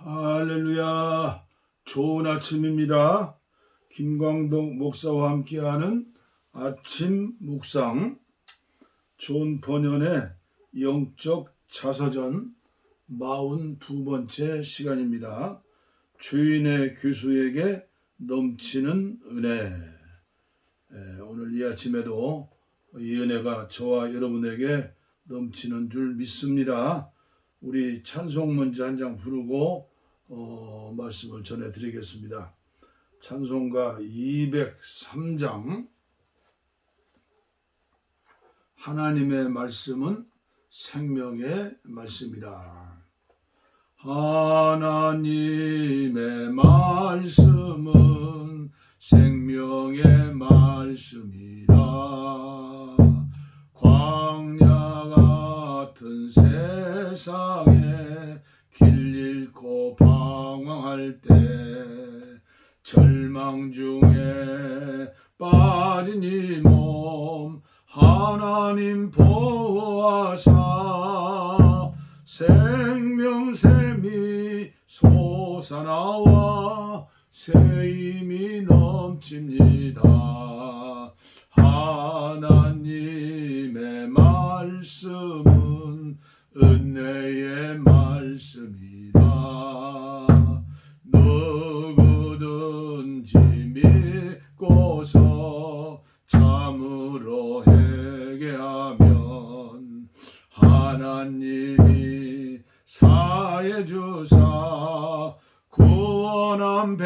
할렐루야. 좋은 아침입니다. 김광덕 목사와 함께하는 아침 묵상, 존 번연의 영적 자서전 42번째 시간입니다. 죄인의 교수에게 넘치는 은혜. 오늘 이 아침에도 이 은혜가 저와 여러분에게 넘치는 줄 믿습니다. 우리 찬송 먼저 한 장 부르고 말씀을 전해드리겠습니다. 찬송가 203장. 하나님의 말씀은 생명의 말씀이라. 하나님의 말씀은 생명의 말씀이라. 광야 같은 세상에 길 잃고 방황할 때 절망 중에 빠진 이 몸 하나님 보호하사 생명샘이 솟아나와 새 힘이 넘칩니다. 하나님의 말씀은 은혜의 말씀이라. 누구든지 믿고서 참으로 회개하면 하나님이 사해 주사 구원함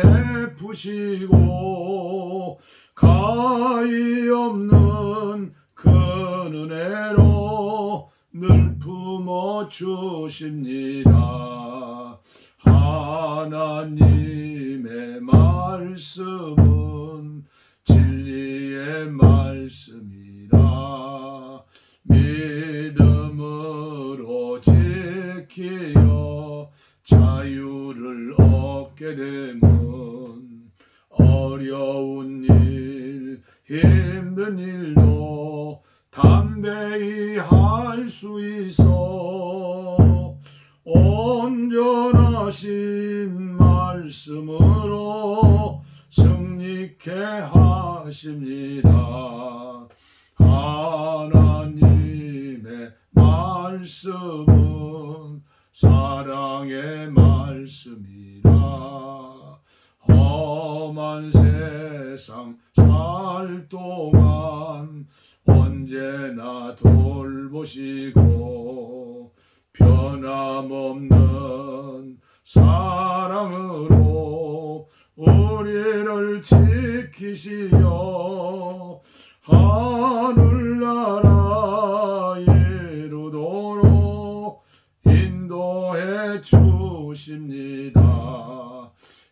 베푸시고 가히 없는 그 은혜로 늘 품어 주십니다. 하나님의 말씀은 진리의 말씀이라. 믿음으로 지키어 자유를 얻게 되면 어려운 일, 힘든 일도 담대히 할 수 있어 온전하신 말씀으로 승리케 하십니다. 하나님의 말씀은 사랑의 말씀이라. 험한 세상 살 동안 언제나 돌보시고 변함없는 사랑으로 우리를 지키시어 하늘나라 이루도록 인도해 주십니다.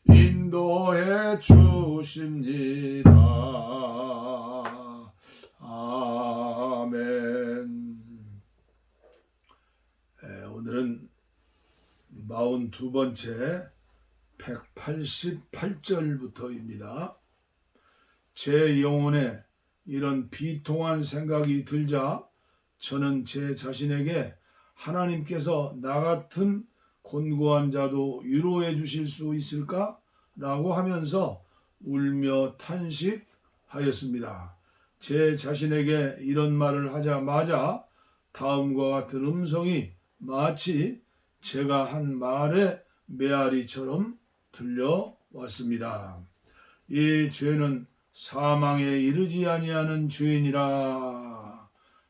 인도해 주십니다. 아멘. 오늘은 42번째 188절부터입니다. 제 영혼에 이런 비통한 생각이 들자 저는 제 자신에게 하나님께서 나 같은 곤고한 자도 위로해 주실 수 있을까? 라고 하면서 울며 탄식하였습니다. 제 자신에게 이런 말을 하자마자 다음과 같은 음성이 마치 제가 한 말의 메아리처럼 들려왔습니다. 이 죄는 사망에 이르지 아니하는 죄인이라.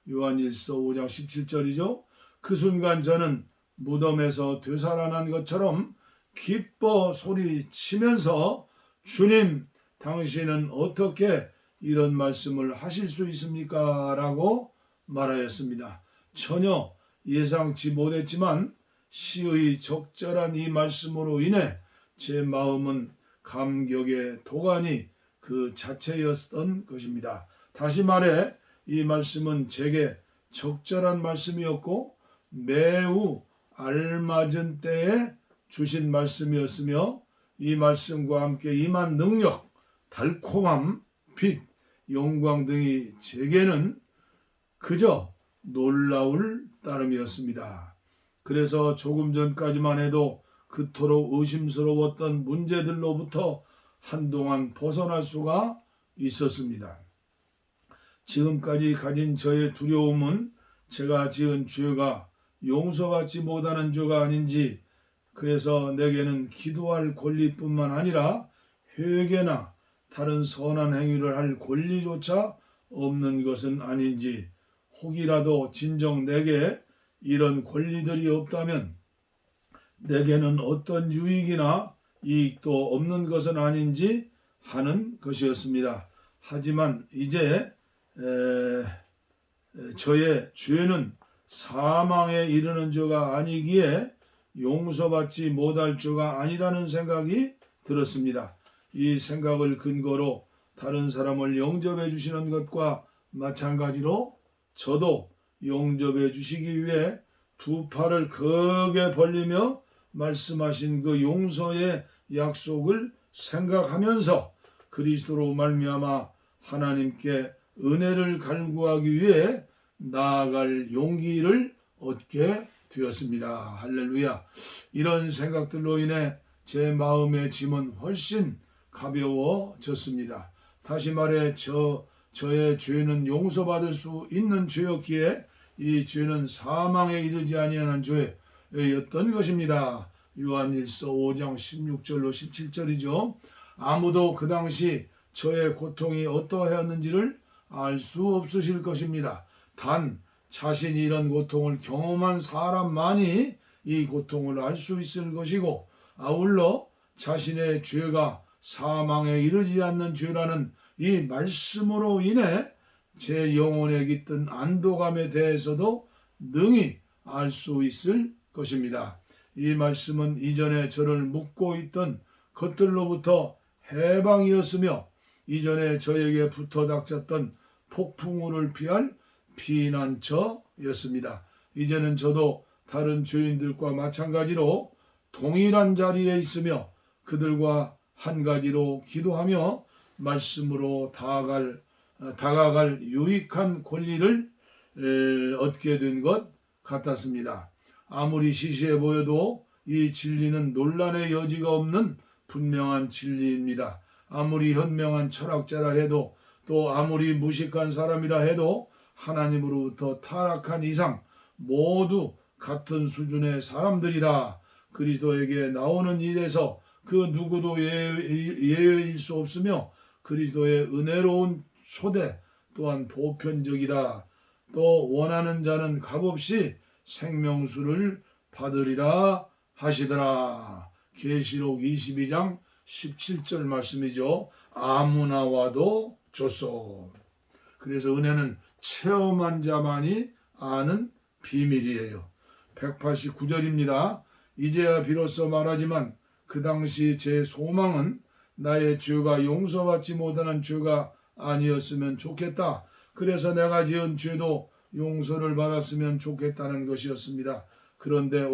요한일서 5장 17절이죠. 그 순간 저는 무덤에서 되살아난 것처럼 기뻐 소리치면서 주님, 당신은 어떻게 이런 말씀을 하실 수 있습니까? 라고 말하였습니다. 전혀 예상치 못했지만 시의 적절한 이 말씀으로 인해 제 마음은 감격의 도가니 그 자체였던 것입니다. 다시 말해 이 말씀은 제게 적절한 말씀이었고 매우 알맞은 때에 주신 말씀이었으며 이 말씀과 함께 임한 능력, 달콤함, 빛, 영광 등이 제게는 그저 놀라울 따름이었습니다. 그래서 조금 전까지만 해도 그토록 의심스러웠던 문제들로부터 한동안 벗어날 수가 있었습니다. 지금까지 가진 저의 두려움은 제가 지은 죄가 용서받지 못하는 죄가 아닌지, 그래서 내게는 기도할 권리뿐만 아니라 회개나 다른 선한 행위를 할 권리조차 없는 것은 아닌지, 혹이라도 진정 내게 이런 권리들이 없다면 내게는 어떤 유익이나 이익도 없는 것은 아닌지 하는 것이었습니다. 하지만 이제 저의 죄는 사망에 이르는 죄가 아니기에 용서받지 못할 죄가 아니라는 생각이 들었습니다. 이 생각을 근거로 다른 사람을 영접해 주시는 것과 마찬가지로 저도 영접해 주시기 위해 두 팔을 크게 벌리며 말씀하신 그 용서의 약속을 생각하면서 그리스도로 말미암아 하나님께 은혜를 갈구하기 위해 나아갈 용기를 얻게 되었습니다. 할렐루야. 이런 생각들로 인해 제 마음의 짐은 훨씬 가벼워졌습니다. 다시 말해 저의 죄는 용서받을 수 있는 죄였기에 이 죄는 사망에 이르지 아니하는 죄였던 것입니다. 요한일서 5장 16절로 17절이죠. 아무도 그 당시 저의 고통이 어떠하였는지를 알 수 없으실 것입니다. 단 자신이 이런 고통을 경험한 사람만이 이 고통을 알 수 있을 것이고, 아울러 자신의 죄가 사망에 이르지 않는 죄라는 이 말씀으로 인해 제 영혼에 깃든 안도감에 대해서도 능히 알 수 있을 것입니다. 이 말씀은 이전에 저를 묶고 있던 것들로부터 해방이었으며 이전에 저에게 붙어 닥쳤던 폭풍우를 피할 피난처였습니다. 이제는 저도 다른 죄인들과 마찬가지로 동일한 자리에 있으며 그들과 한 가지로 기도하며 말씀으로 다가갈 유익한 권리를 얻게 된 것 같았습니다. 아무리 시시해 보여도 이 진리는 논란의 여지가 없는 분명한 진리입니다. 아무리 현명한 철학자라 해도, 또 아무리 무식한 사람이라 해도 하나님으로부터 타락한 이상 모두 같은 수준의 사람들이다. 그리스도에게 나오는 일에서 그 누구도 예외일 수 없으며 그리스도의 은혜로운 초대 또한 보편적이다. 또 원하는 자는 값없이 생명수를 받으리라 하시더라. 계시록 22장 17절 말씀이죠. 아무나 와도 줬소. 그래서 은혜는 체험한 자만이 아는 비밀이에요. 189절입니다. 이제야 비로소 말하지만 그 당시 제 소망은 나의 죄가 용서받지 못하는 죄가 아니었으면 좋겠다. 그래서 내가 지은 죄도 용서를 받았으면 좋겠다는 것이었습니다. 그런데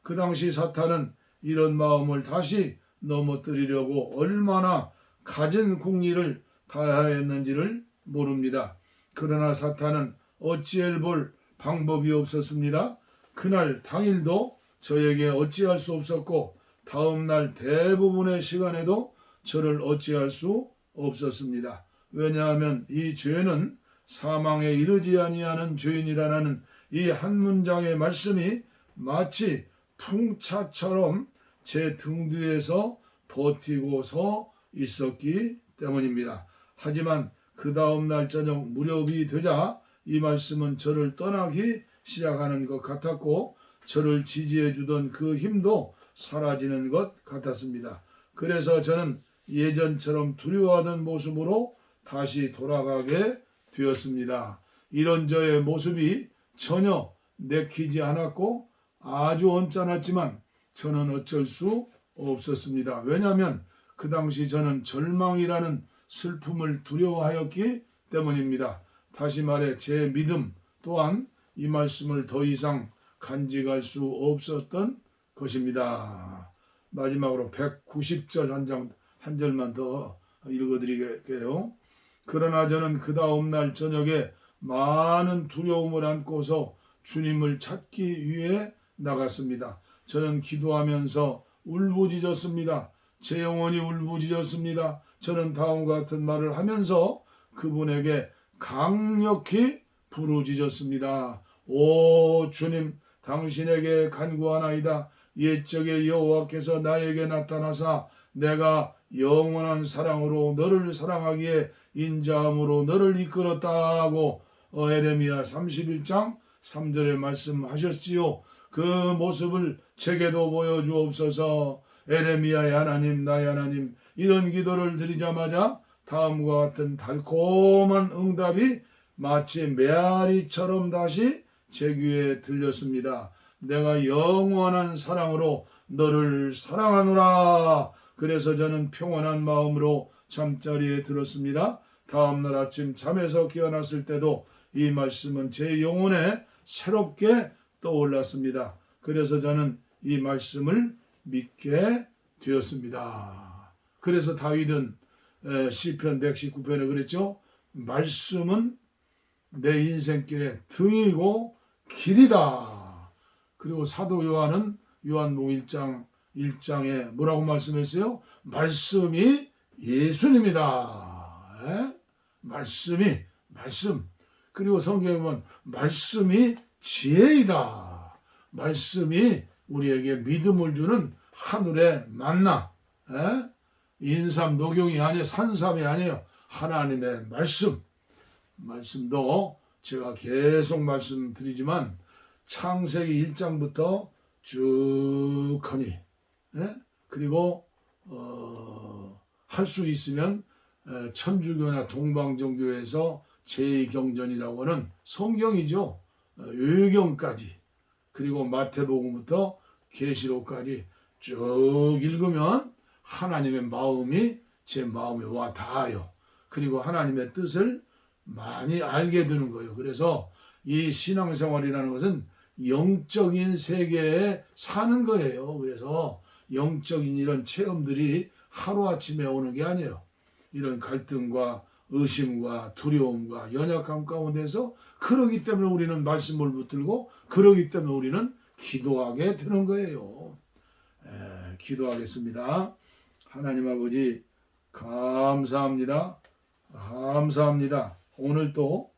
그 당시 사탄은 이런 마음을 다시 넘어뜨리려고 얼마나 갖은 궁리를 다하였는지를 모릅니다. 그러나 사탄은 어찌할 볼 방법이 없었습니다. 그날 당일도 저에게 어찌할 수 없었고 다음날 대부분의 시간에도 저를 어찌할 수 없었습니다. 왜냐하면 이 죄는 사망에 이르지 아니하는 죄인이라는 이 한 문장의 말씀이 마치 풍차처럼 제 등 뒤에서 버티고 서 있었기 때문입니다. 하지만 그 다음날 저녁 무렵이 되자 이 말씀은 저를 떠나기 시작하는 것 같았고 저를 지지해 주던 그 힘도 사라지는 것 같았습니다. 그래서 저는 예전처럼 두려워하던 모습으로 다시 돌아가게 되었습니다. 이런 저의 모습이 전혀 내키지 않았고 아주 언짢았지만 저는 어쩔 수 없었습니다. 왜냐하면 그 당시 저는 절망이라는 슬픔을 두려워하였기 때문입니다. 다시 말해 제 믿음 또한 이 말씀을 더 이상 간직할 수 없었던 것입니다. 마지막으로 190절 한 절만 더 읽어드리게요. 그러나 저는 그 다음날 저녁에 많은 두려움을 안고서 주님을 찾기 위해 나갔습니다. 저는 기도하면서 울부짖었습니다. 제 영혼이 울부짖었습니다. 저는 다음과 같은 말을 하면서 그분에게 강력히 부르짖었습니다. 오 주님, 당신에게 간구하나이다. 옛적에 여호와께서 나에게 나타나사 내가 영원한 사랑으로 너를 사랑하기에 인자함으로 너를 이끌었다고 에레미야 31장 3절에 말씀하셨지요. 그 모습을 제게도 보여주옵소서. 에레미야의 하나님, 나의 하나님, 이런 기도를 드리자마자 다음과 같은 달콤한 응답이 마치 메아리처럼 다시 제 귀에 들렸습니다. 내가 영원한 사랑으로 너를 사랑하노라. 그래서 저는 평온한 마음으로 잠자리에 들었습니다. 다음날 아침 잠에서 깨어났을 때도 이 말씀은 제 영혼에 새롭게 떠올랐습니다. 그래서 저는 이 말씀을 믿게 되었습니다. 그래서 다윗은 시편 119편에 그랬죠. 말씀은 내 인생길의 등이고 길이다. 그리고 사도 요한은 요한복음 1장에 뭐라고 말씀했어요? 말씀이 예수님이다. 말씀. 그리고 성경에 보면 말씀이 지혜이다. 말씀이 우리에게 믿음을 주는 하늘의 만나. 인삼 녹용이 아니에요. 산삼이 아니에요. 하나님의 말씀도 제가 계속 말씀드리지만 창세기 1장부터 쭉 하니 그리고 할 수 있으면 천주교나 동방정교에서 제2경전이라고 하는 성경이죠. 요경까지 그리고 마태복음부터 계시록까지 쭉 읽으면 하나님의 마음이 제 마음에 와 닿아요. 그리고 하나님의 뜻을 많이 알게 되는 거예요. 그래서 이 신앙생활이라는 것은 영적인 세계에 사는 거예요. 그래서 영적인 이런 체험들이 하루아침에 오는 게 아니에요. 이런 갈등과 의심과 두려움과 연약함 가운데서 그러기 때문에 우리는 말씀을 붙들고 그러기 때문에 우리는 기도하게 되는 거예요. 기도하겠습니다. 하나님 아버지 감사합니다. 오늘 또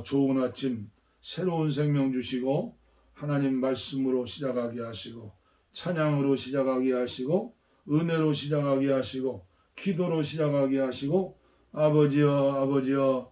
좋은 아침 새로운 생명 주시고 하나님 말씀으로 시작하게 하시고 찬양으로 시작하게 하시고 은혜로 시작하게 하시고 기도로 시작하게 하시고 아버지여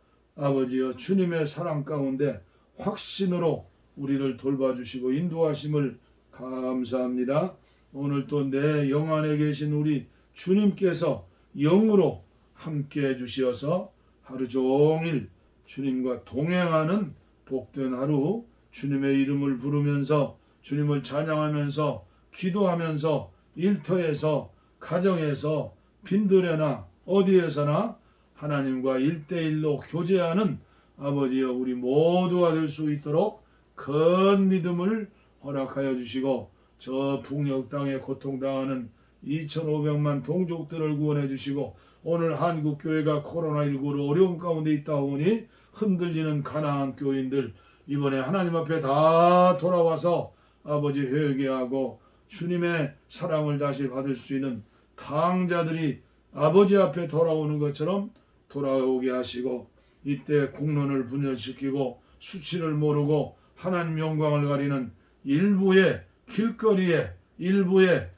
주님의 사랑 가운데 확신으로 우리를 돌봐주시고 인도하심을 감사합니다. 오늘 또 내 영 안에 계신 우리 주님께서 영으로 함께 해주시어서 하루 종일 주님과 동행하는 복된 하루, 주님의 이름을 부르면서 주님을 찬양하면서 기도하면서 일터에서 가정에서 빈들에나 어디에서나 하나님과 1대1로 교제하는 아버지여 우리 모두가 될 수 있도록 큰 믿음을 허락하여 주시고 저 북녘 땅에 고통당하는 2,500만 동족들을 구원해 주시고 오늘 한국교회가 코로나19로 어려움 가운데 있다 보니 흔들리는 가난한 교인들 이번에 하나님 앞에 다 돌아와서 아버지 회개하고 주님의 사랑을 다시 받을 수 있는 당자들이 아버지 앞에 돌아오는 것처럼 돌아오게 하시고 이때 국론을 분열시키고 수치를 모르고 하나님 영광을 가리는 일부의 길거리에 일부의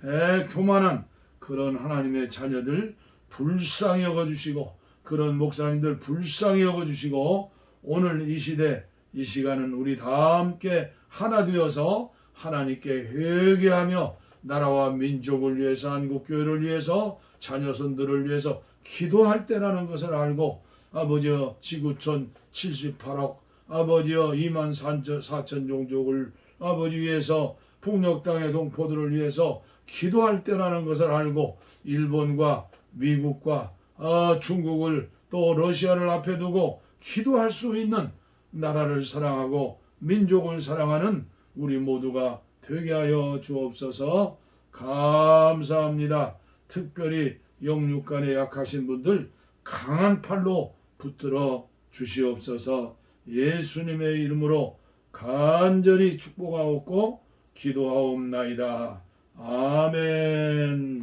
교만한 그런 하나님의 자녀들 불쌍히 여겨주시고 그런 목사님들 불쌍히 여겨주시고 오늘 이 시대 이 시간은 우리 다 함께 하나 되어서 하나님께 회개하며 나라와 민족을 위해서 한국교회를 위해서 자녀손들을 위해서 기도할 때라는 것을 알고 아버지여 지구촌 78억 아버지여 2만 4천 종족을 아버지 위해서 북녘 땅의 동포들을 위해서 기도할 때라는 것을 알고 일본과 미국과 중국을 또 러시아를 앞에 두고 기도할 수 있는 나라를 사랑하고 민족을 사랑하는 우리 모두가 되게 하여 주옵소서. 감사합니다. 특별히 영육간에 약하신 분들 강한 팔로 붙들어 주시옵소서. 예수님의 이름으로 간절히 축복하옵고 기도하옵나이다. 아멘.